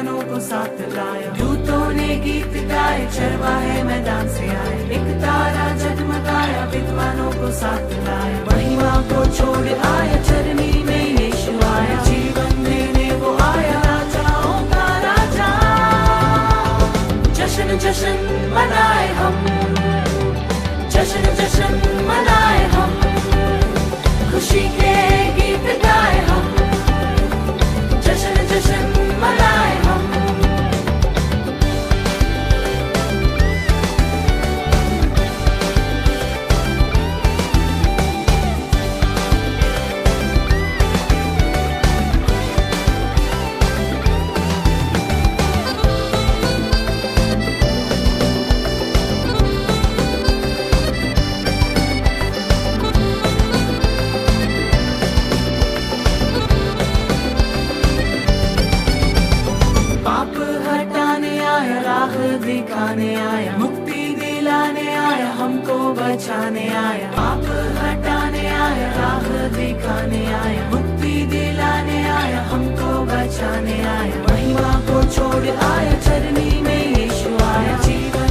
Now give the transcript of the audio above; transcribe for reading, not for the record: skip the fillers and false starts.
विद्वानों को साथ लाया, दूतों ने गीत गाए, चरवाहे मैदान से आए, एक तारा जगमगाया, विद्वानों को साथ लाया, महिमा को छोड़ आया, चरनी में यीशु आया, जीवन देने वो आया, राजाओं का राजा। जश्न जश्न मनाए हम, जश्न जश्न मनाए हम, खुशी के गीत गाए हम, जश्न जश्न मनाए हम। दिखाने आया, मुक्ति दिलाने आया, हमको बचाने आया, पाप हटाने आया, राह दिखाने आया, मुक्ति दिलाने आया, हमको बचाने आया, महिमा को छोड़ आया, चरनी में यीशु आया, जीवन